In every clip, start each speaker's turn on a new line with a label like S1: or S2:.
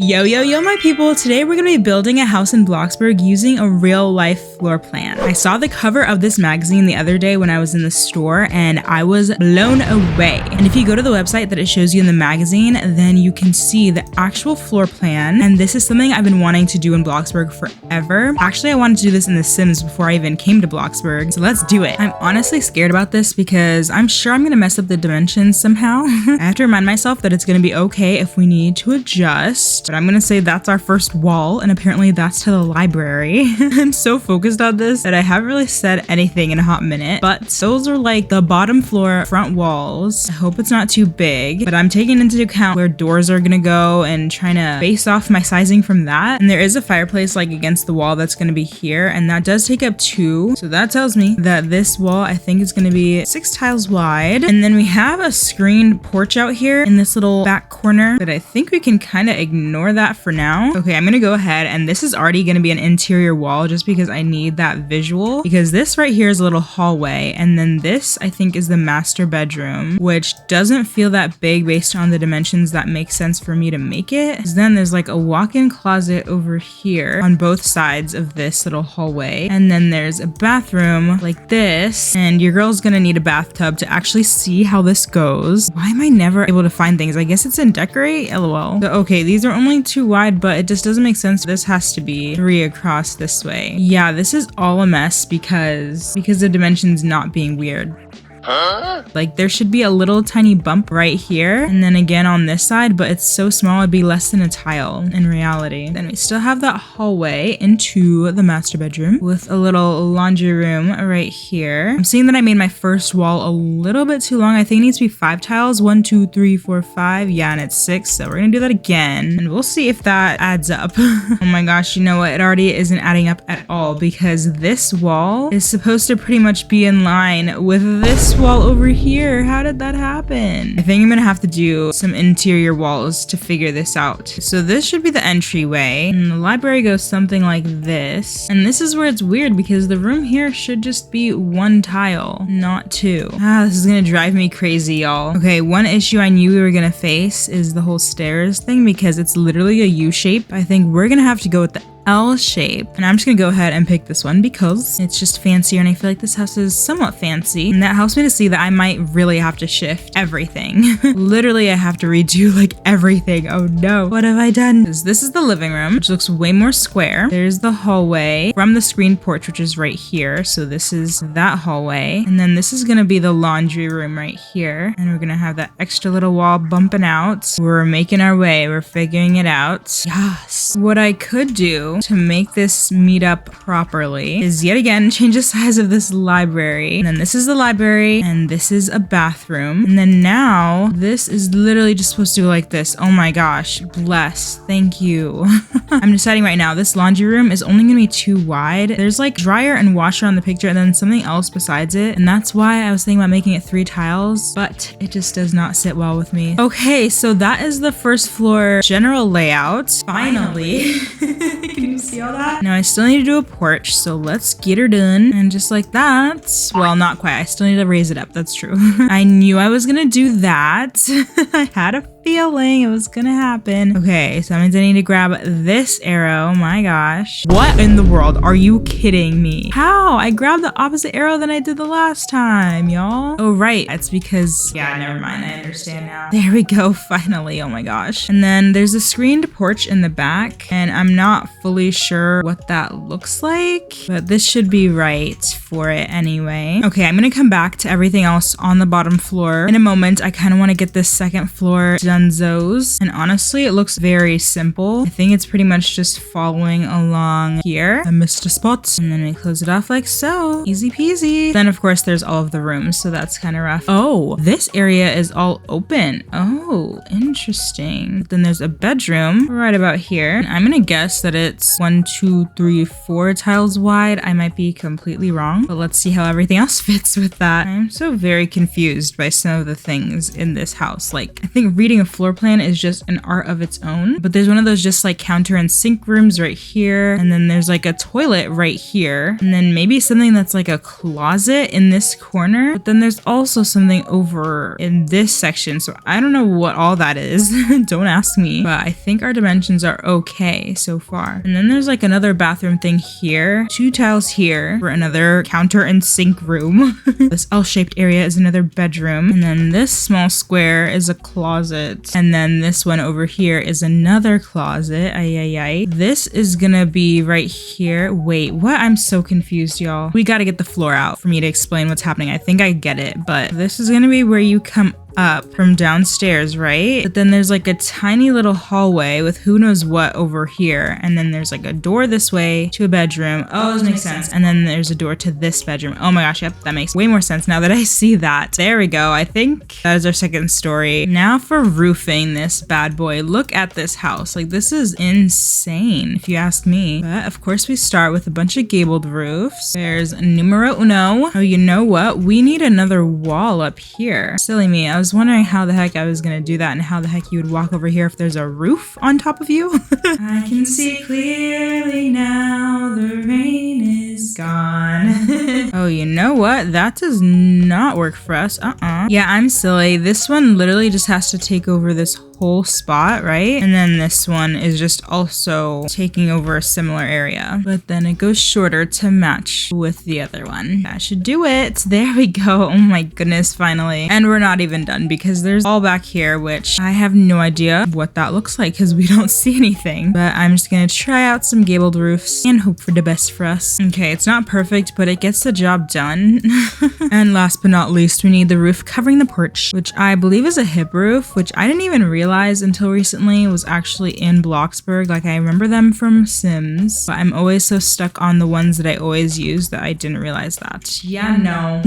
S1: Yo, my people. Today we're going to be building a house in Bloxburg using a real life floor plan. I saw the cover of this magazine the other day when I was in the store and I was blown away. And if you go to the website that it shows you in the magazine, then you can see the actual floor plan. And this is something I've been wanting to do in Bloxburg forever. Actually, I wanted to do this in The Sims before I even came to Bloxburg. So let's do it. I'm honestly scared about this because I'm sure I'm going to mess up the dimensions somehow. I have to remind myself that it's going to be okay if we need to adjust. But I'm gonna say that's our first wall, and apparently that's to the library. I'm so focused on this that I haven't really said anything in a hot minute, but those are like the bottom floor front walls. I hope it's not too big, but I'm taking into account where doors are gonna go and trying to base off my sizing from that. And there is a fireplace like against the wall that's gonna be here, and that does take up 2. So that tells me that this wall I think is gonna be 6 tiles wide. And then we have a screened porch out here in this little back corner that I think we can kind of ignore that for now. Okay, I'm gonna go ahead, and this is already gonna be an interior wall just because I need that visual, because this right here is a little hallway, and then this I think is the master bedroom, which doesn't feel that big based on the dimensions that make sense for me to make it. Then there's like a walk-in closet over here on both sides of this little hallway, and then there's a bathroom like this, and your girl's gonna need a bathtub to actually see how this goes. Why am I never able to find things? I guess it's in decorate, lol. So, okay, these are only 2 wide, but it just doesn't make sense. This has to be 3 across this way. Yeah, this is all a mess because the dimensions not being weird. Like there should be a little tiny bump right here, and then again on this side, but it's so small it'd be less than a tile in reality. Then we still have that hallway into the master bedroom with a little laundry room right here. I'm seeing that I made my first wall a little bit too long. I think it needs to be 5 tiles. 1, 2, 3, 4, 5. Yeah, and it's 6. So we're gonna do that again, and we'll see if that adds up. Oh my gosh, you know what? It already isn't adding up at all because this wall is supposed to pretty much be in line with this wall over here. How did that happen? I think I'm gonna have to do some interior walls to figure this out. So this should be the entryway, and the library goes something like this. And this is where it's weird because the room here should just be 1 tile, not 2. This is gonna drive me crazy, y'all. Okay, one issue I knew we were gonna face is the whole stairs thing because it's literally a U shape. I think we're gonna have to go with the L shape, and I'm just gonna go ahead and pick this one because it's just fancier, and I feel like this house is somewhat fancy, and that helps me to see that I might really have to shift everything. Literally, I have to redo like everything. Oh no, what have I done? This is the living room, which looks way more square. There's the hallway from the screened porch, which is right here. So this is that hallway, and then this is gonna be the laundry room right here, and we're gonna have that extra little wall bumping out. We're making our way. We're figuring it out. Yes. What I could do to make this meet up properly is yet again change the size of this library, and then this is the library, and this is a bathroom, and then now this is literally just supposed to go like this. Oh my gosh, bless, thank you. I'm deciding right now this laundry room is only gonna be 2 wide. There's like dryer and washer on the picture and then something else besides it, and that's why I was thinking about making it 3 tiles, but it just does not sit well with me. Okay, so that is the first floor general layout. Finally. Can you see all that? Now I still need to do a porch, so let's get her done. And just like that, well, not quite. I still need to raise it up. That's true. I knew I was gonna do that. I had a feeling it was gonna happen. Okay, so that means I need to grab this arrow. My gosh. What in the world? Are you kidding me? How? I grabbed the opposite arrow than I did the last time, y'all. Oh, right. It's because, yeah, never mind. I understand now. There we go, finally. Oh my gosh. And then there's a screened porch in the back, and I'm not fully sure what that looks like, but this should be right for it anyway. Okay, I'm gonna come back to everything else on the bottom floor in a moment. I kind of want to get this second floor dunzos, and honestly it looks very simple. I think it's pretty much just following along here. I missed a spot, and then we close it off like so. Easy peasy. Then of course there's all of the rooms, so that's kind of rough. Oh, this area is all open. Oh, interesting. Then there's a bedroom right about here. I'm gonna guess that it's 1, 2, 3, 4 tiles wide. I might be completely wrong, but let's see how everything else fits with that. I'm so very confused by some of the things in this house. Like, I think reading a floor plan is just an art of its own, but there's one of those just like counter and sink rooms right here. And then there's like a toilet right here. And then maybe something that's like a closet in this corner. But then there's also something over in this section. So I don't know what all that is. Don't ask me, but I think our dimensions are okay so far. And then there's like another bathroom thing here, 2 tiles here for another counter and sink room. This L-shaped area is another bedroom. And then this small square is a closet. And then this one over here is another closet. This is gonna be right here. Wait, what? I'm so confused, y'all. We gotta get the floor out for me to explain what's happening. I think I get it, but this is gonna be where you come up from downstairs, right? But then there's like a tiny little hallway with who knows what over here. And then there's like a door this way to a bedroom. Oh, this makes sense. And then there's a door to this bedroom. Oh my gosh, yep, that makes way more sense now that I see that. There we go. I think that is our second story. Now for roofing this bad boy. Look at this house. Like, this is insane if you ask me. But of course we start with a bunch of gabled roofs. There's numero uno. Oh, you know what? We need another wall up here. Silly me. I was wondering how the heck I was gonna do that and how the heck you would walk over here if there's a roof on top of you. I can see clearly now, the rain is gone. Oh, you know what? That does not work for us. Yeah, I'm silly. This one literally just has to take over this whole spot, right? And then this one is just also taking over a similar area, but then it goes shorter to match with the other one. That should do it. There we go. Oh my goodness, finally. And we're not even done because there's all back here, which I have no idea what that looks like because we don't see anything, but I'm just gonna try out some gabled roofs and hope for the best for us. Okay, it's not perfect, but it gets the job done. And last but not least, we need the roof covering the porch, which I believe is a hip roof, which I didn't even realize until recently was actually in Bloxburg. Like, I remember them from Sims, but I'm always so stuck on the ones that I always use that I didn't realize that. Yeah, no.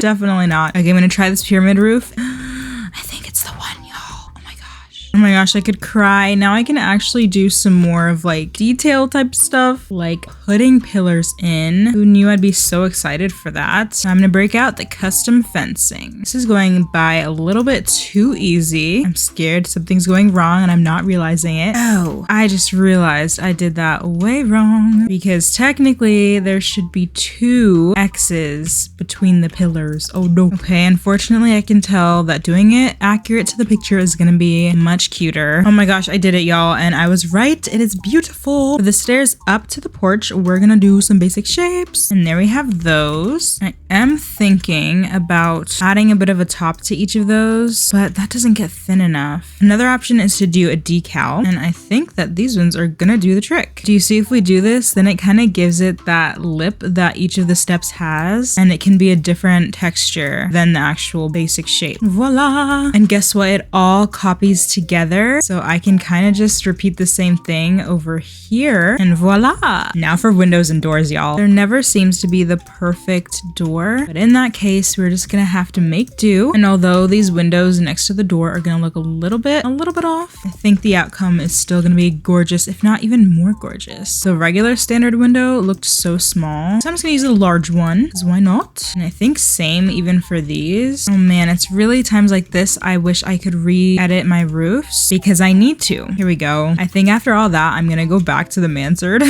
S1: Definitely not. Okay, I'm gonna try this pyramid roof. I think it's the one, y'all. Oh my gosh. Oh my gosh, I could cry. Now I can actually do some more of like detail type stuff, like putting pillars in. Who knew I'd be so excited for that? I'm gonna break out the custom fencing. This is going by a little bit too easy. I'm scared something's going wrong and I'm not realizing it. Oh, I just realized I did that way wrong because technically there should be 2 X's between the pillars. Oh no. Okay, unfortunately I can tell that doing it accurate to the picture is gonna be much cuter. Oh my gosh, I did it, y'all, and I was right. It is beautiful. For the stairs up to the porch, we're gonna do some basic shapes, and there we have those. I am thinking about adding a bit of a top to each of those, but that doesn't get thin enough. Another option is to do a decal, and I think that these ones are gonna do the trick. Do you see if we do this, then it kind of gives it that lip that each of the steps has, and it can be a different texture than the actual basic shape. Voila! And guess what? It all copies together, so I can kind of just repeat the same thing over here, and voila! Now for windows and doors, y'all. There never seems to be the perfect door, but in that case, we're just gonna have to make do. And although these windows next to the door are gonna look a little bit off, I think the outcome is still gonna be gorgeous, if not even more gorgeous. The regular standard window looked so small, so I'm just gonna use a large one, because why not? And I think same even for these. Oh man, it's really times like this I wish I could re-edit my roofs, because I need to. Here we go. I think after all that, I'm gonna go back to the mansard.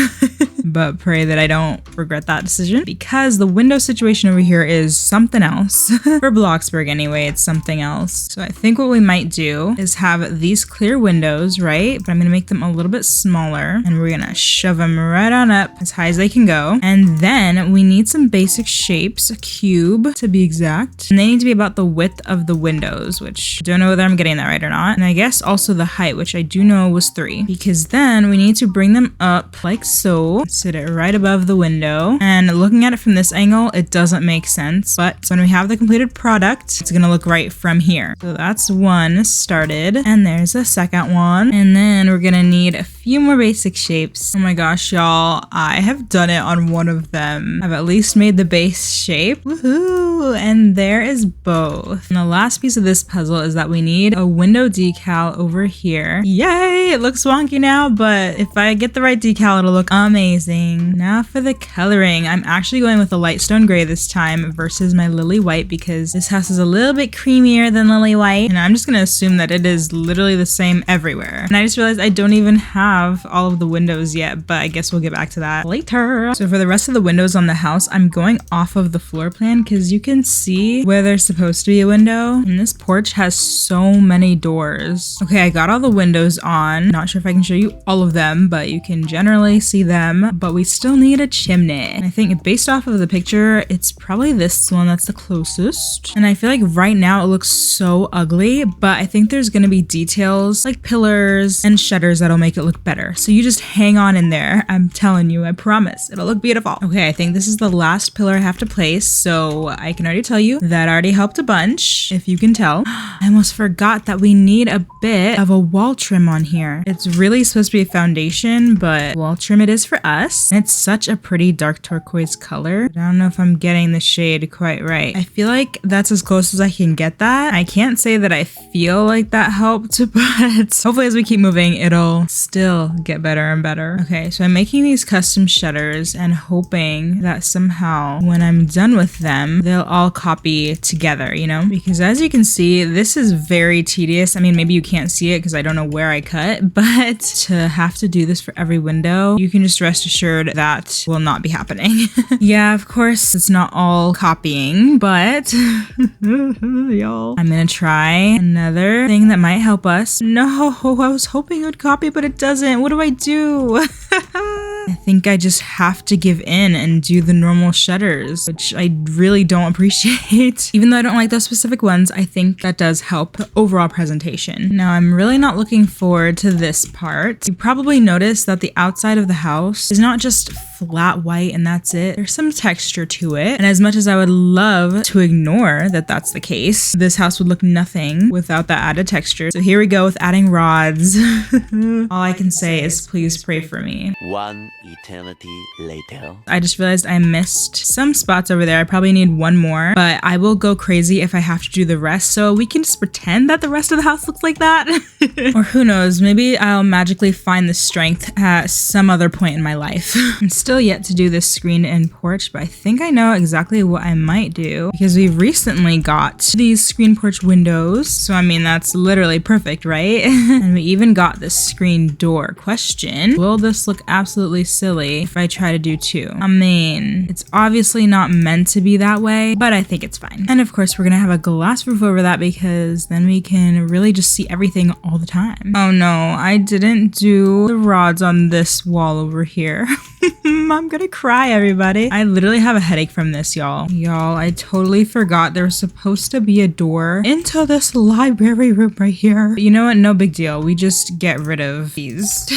S1: But pray that I don't regret that decision, because the window situation over here is something else. For Bloxburg anyway, it's something else. So I think what we might do is have these clear windows, right? But I'm gonna make them a little bit smaller, and we're gonna shove them right on up as high as they can go. And then we need some basic shapes, a cube to be exact. And they need to be about the width of the windows, which I don't know whether I'm getting that right or not. And I guess also the height, which I do know was 3, because then we need to bring them up like so. sit it right above the window. And looking at it from this angle, it doesn't make sense. But when we have the completed product, it's gonna look right from here. So that's one started. And there's a second one. And then we're gonna need a few more basic shapes. Oh my gosh, y'all. I have done it on one of them. I've at least made the base shape. Woohoo! And there is both. And the last piece of this puzzle is that we need a window decal over here. Yay! It looks wonky now, but if I get the right decal, it'll look amazing. Now for the coloring. I'm actually going with a light stone gray this time versus my lily white because this house is a little bit creamier than lily white. And I'm just gonna assume that it is literally the same everywhere. And I just realized I don't even have all of the windows yet, but I guess we'll get back to that later. So for the rest of the windows on the house, I'm going off of the floor plan because you can see where there's supposed to be a window. And this porch has so many doors. Okay, I got all the windows on. Not sure if I can show you all of them, but you can generally see them. But we still need a chimney. And I think based off of the picture, it's probably this one that's the closest. And I feel like right now it looks so ugly, but I think there's gonna be details like pillars and shutters that'll make it look better. So you just hang on in there. I'm telling you, I promise it'll look beautiful. Okay, I think this is the last pillar I have to place. So I can already tell you that already helped a bunch, if you can tell. I almost forgot that we need a bit of a wall trim on here. It's really supposed to be a foundation, but wall trim it is for us. And it's such a pretty dark turquoise color. I don't know if I'm getting the shade quite right. I feel like that's as close as I can get that. I can't say that I feel like that helped, but hopefully as we keep moving, it'll still get better and better. Okay, so I'm making these custom shutters and hoping that somehow when I'm done with them, they'll all copy together, you know? Because as you can see, this is very tedious. I mean, maybe you can't see it because I don't know where I cut, but to have to do this for every window, you can just rest assured that will not be happening. Yeah, of course, it's not all copying, but y'all, I'm gonna try another thing that might help us. No, I was hoping it would copy, but it doesn't. What do I do? I think I just have to give in and do the normal shutters, which I really don't appreciate. Even though I don't like those specific ones, I think that does help overall presentation. Now, I'm really not looking forward to this part. You probably noticed that the outside of the house is not just flat white and that's it. There's some texture to it. And as much as I would love to ignore that that's the case, this house would look nothing without that added texture. So here we go with adding rods. All I can say is please pray for me.
S2: One eternity later.
S1: I just realized I missed some spots over there. I probably need one more, but I will go crazy if I have to do the rest. So we can just pretend that the rest of the house looks like that. Or who knows, maybe I'll magically find the strength at some other point in my life. I'm still yet to do this screen and porch, but I think I know exactly what I might do because we recently got these screen porch windows. So I mean, that's literally perfect, right? And we even got this screen door. Question, will this look absolutely silly if I try to do two? I mean, it's obviously not meant to be that way, but I think it's fine. And of course, we're gonna have a glass roof over that because then we can really just see everything all the time. Oh no, I didn't do the rods on this wall over here. I'm gonna cry, everybody. I literally have a headache from this, y'all. Y'all, I totally forgot there was supposed to be a door into this library room right here. But you know what? No big deal. We just get rid of these.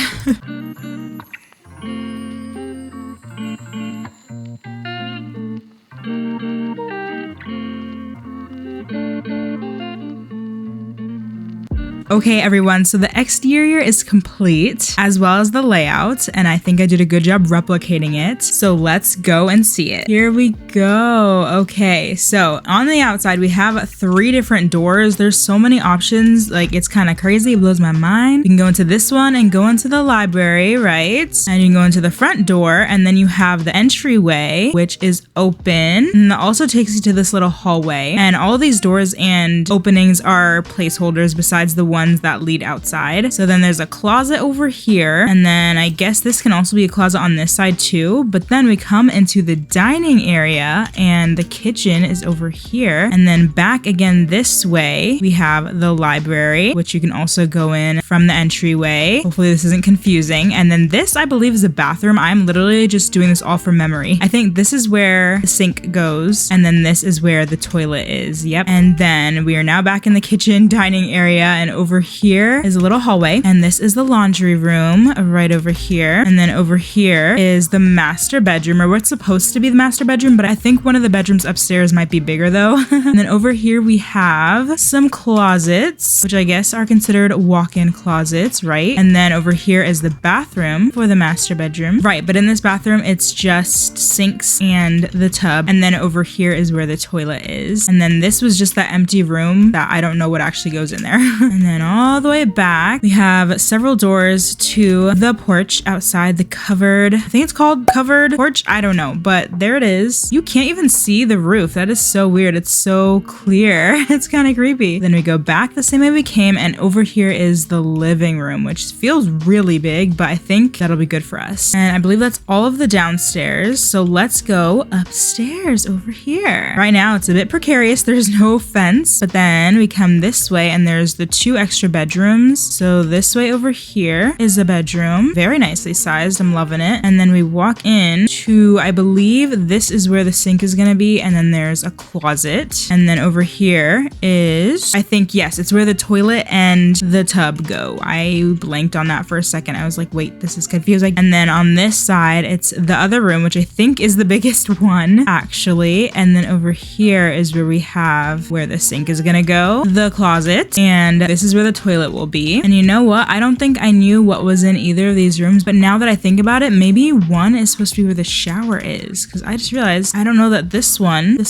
S1: Okay, everyone, so the exterior is complete, as well as the layout, and I think I did a good job replicating it. So let's go and see it. Here we go. Okay, so on the outside, we have 3 different doors. There's so many options, like it's kind of crazy, it blows my mind. You can go into this one and go into the library, right? And you can go into the front door, and then you have the entryway, which is open, and that also takes you to this little hallway. And all of these doors and openings are placeholders besides the ones that lead outside. So then there's a closet over here, and then I guess this can also be a closet on this side too. But then we come into the dining area and the kitchen is over here, and then back again this way we have the library, which you can also go in from the entryway. Hopefully this isn't confusing. And then this, I believe, is a bathroom. I'm literally just doing this all from memory. I think this is where the sink goes, and then this is where the toilet is. Yep. And then we are now back in the kitchen dining area, and over over here is a little hallway, and this is the laundry room right over here. And then over here is the master bedroom, or what's supposed to be the master bedroom, but I think one of the bedrooms upstairs might be bigger though. And then over here we have some closets, which I guess are considered walk-in closets, right? And then over here is the bathroom for the master bedroom. Right, but in this bathroom, it's just sinks and the tub. And then over here is where the toilet is. And then this was just that empty room that I don't know what actually goes in there. And then all the way back, we have several doors to the porch outside the covered, I think it's called covered porch. I don't know, but there it is. You can't even see the roof. That is so weird. It's so clear. It's kind of creepy. Then we go back the same way we came, and over here is the living room, which feels really big, but I think that'll be good for us. And I believe that's all of the downstairs. So let's go upstairs over here. Right now it's a bit precarious. There's no fence, but then we come this way and there's the 2 extra bedrooms. So this way over here is a bedroom, very nicely sized. I'm loving it. And then we walk in to, I believe this is where the sink is gonna be, and then there's a closet. And then over here is, I think, yes, it's where the toilet and the tub go. I blanked on that for a second. I was like, wait, this is confusing. And then on this side, it's the other room, which I think is the biggest one, actually. And then over here is where we have where the sink is gonna go, the closet, and this is where the toilet will be. And you know what? I don't think I knew what was in either of these rooms, but now that I think about it, maybe one is supposed to be where the shower is, because I just realized I don't know that this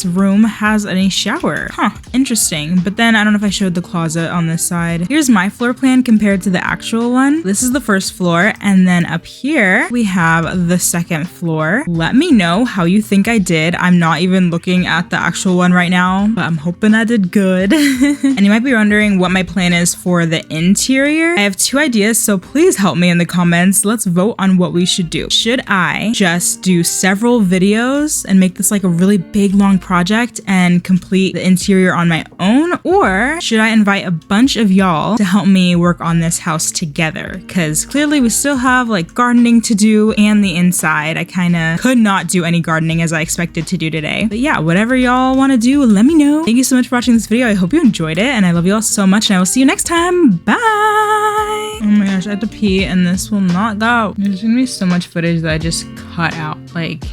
S1: room has any shower. Huh, interesting. But then I don't know if I showed the closet on this side. Here's my floor plan compared to the actual one. This is the first floor, and then up here we have the second floor. Let me know how you think I did. I'm not even looking at the actual one right now, but I'm hoping I did good. And you might be wondering what my plan is for the interior. I have 2 ideas, so please help me in the comments. Let's vote on what we should do. Should I just do several videos and make this like a really big long project and complete the interior on my own, or should I invite a bunch of y'all to help me work on this house together? Because clearly we still have like gardening to do and the inside. I kind of could not do any gardening as I expected to do today. But yeah, whatever y'all want to do, let me know. Thank you so much for watching this video. I hope you enjoyed it, and I love you all so much, and I will see you next time. Bye! Oh my gosh, I have to pee and this will not go. There's gonna be so much footage that I just cut out. Like